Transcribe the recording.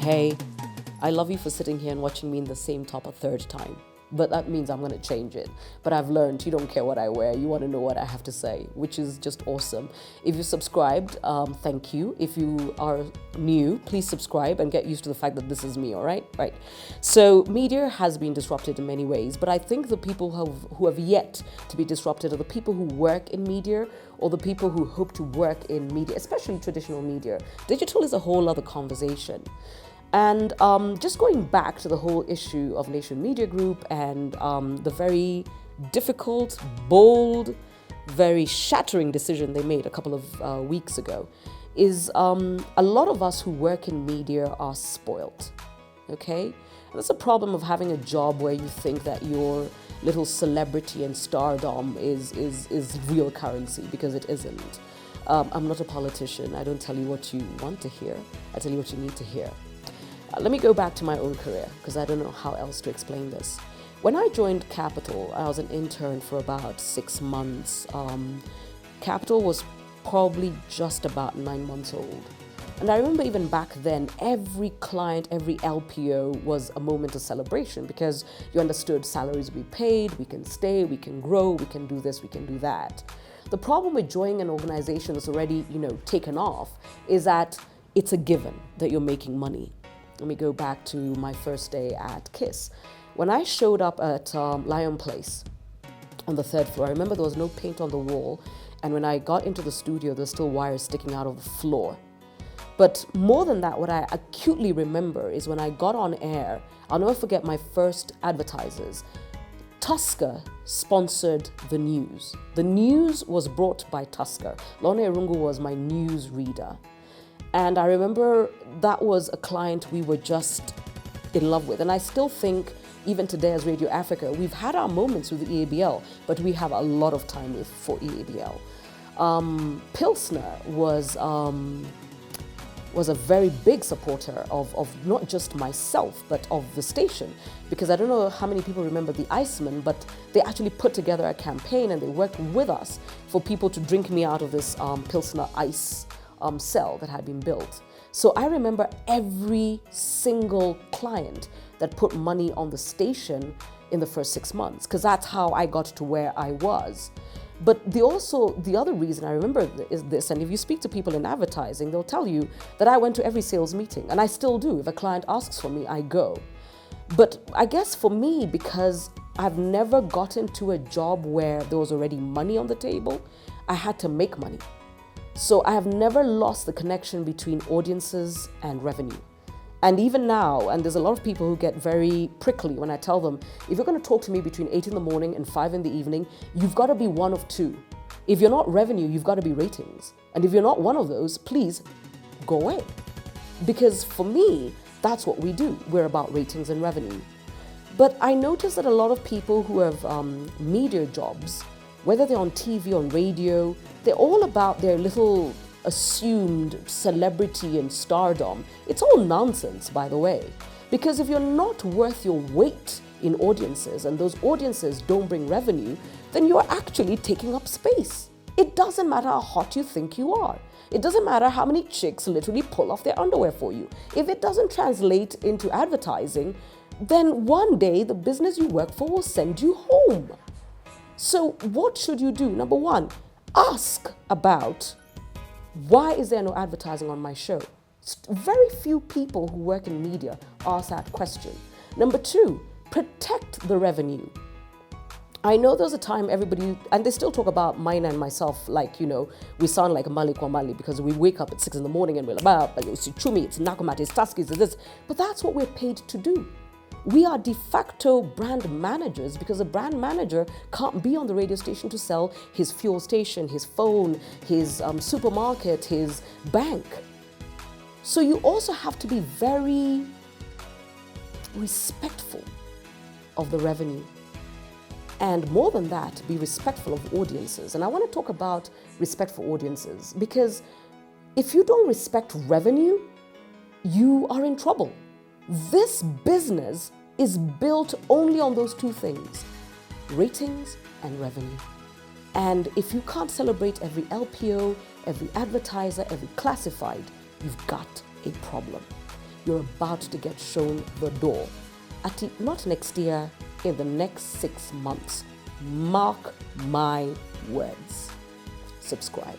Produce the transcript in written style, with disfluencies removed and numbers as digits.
Hey, I love you for sitting here and watching me in the same top a third time. But that means I'm going to change it. But I've learned you don't care what I wear. You want to know what I have to say, which is just awesome. If you subscribed, thank you. If you are new, please subscribe and get used to the fact that this is me, all right? Right. So media has been disrupted in many ways, but I think the people who have yet to be disrupted are the people who work in media or the people who hope to work in media, especially traditional media. Digital is a whole other conversation. And just going back to the whole issue of Nation Media Group and the very difficult, bold, very shattering decision they made a couple of weeks ago, is a lot of us who work in media are spoilt, okay? And that's a problem of having a job where you think that your little celebrity and stardom is real currency, because it isn't. I'm not a politician. I don't tell you what you want to hear. I tell you what you need to hear. Let me go back to my own career, because I don't know how else to explain this. When I joined Capital, I was an intern for about 6 months. Capital was probably just about 9 months old. And I remember even back then, every client, every LPO was a moment of celebration, because you understood salaries will be paid, we can stay, we can grow, we can do this, we can do that. The problem with joining an organization that's already, taken off is that it's a given that you're making money. Let me go back to my first day at KISS. When I showed up at Lion Place on the 3rd floor, I remember there was no paint on the wall, and when I got into the studio, there's still wires sticking out of the floor. But more than that, what I acutely remember is when I got on air, I'll never forget my first advertisers. Tusker sponsored the news. The news was brought by Tusker. Lone Erungu was my news reader. And I remember that was a client we were just in love with. And I still think, even today as Radio Africa, we've had our moments with the EABL, but we have a lot of time for EABL. Pilsner was a very big supporter of not just myself, but of the station. Because I don't know how many people remember the Iceman, but they actually put together a campaign and they worked with us for people to drink me out of this Pilsner ice cell that had been built. So I remember every single client that put money on the station in the first 6 months, because that's how I got to where I was. But the other reason I remember is this, and if you speak to people in advertising, they'll tell you that I went to every sales meeting, and I still do. If a client asks for me, I go. But I guess for me, because I've never gotten to a job where there was already money on the table, I had to make money. So I have never lost the connection between audiences and revenue. And even now, and there's a lot of people who get very prickly when I tell them, if you're going to talk to me between 8 in the morning and 5 in the evening, you've got to be one of two. If you're not revenue, you've got to be ratings. And if you're not one of those, please go away. Because for me, that's what we do. We're about ratings and revenue. But I notice that a lot of people who have media jobs, whether they're on TV, on radio, they're all about their little assumed celebrity and stardom. It's all nonsense, by the way. Because if you're not worth your weight in audiences and those audiences don't bring revenue, then you're actually taking up space. It doesn't matter how hot you think you are. It doesn't matter how many chicks literally pull off their underwear for you. If it doesn't translate into advertising, then one day the business you work for will send you home. So what should you do? Number one, ask about why is there no advertising on my show? Very few people who work in media ask that question. Number two, protect the revenue. I know there's a time everybody, and they still talk about mine and myself like, we sound like Mali kwa Mali because we wake up at 6 in the morning and we're like, it's Chumi, it's Nakumat, it's Tuskis, it's this. But that's what we're paid to do. We are de facto brand managers, because a brand manager can't be on the radio station to sell his fuel station, his phone, his supermarket, his bank. So you also have to be very respectful of the revenue. And more than that, be respectful of audiences. And I want to talk about respect for audiences, because if you don't respect revenue, you are in trouble. This business is built only on those two things, ratings and revenue. And if you can't celebrate every LPO, every advertiser, every classified, you've got a problem. you're about to get shown the door. Not next year, in the next 6 months. Mark my words. Subscribe.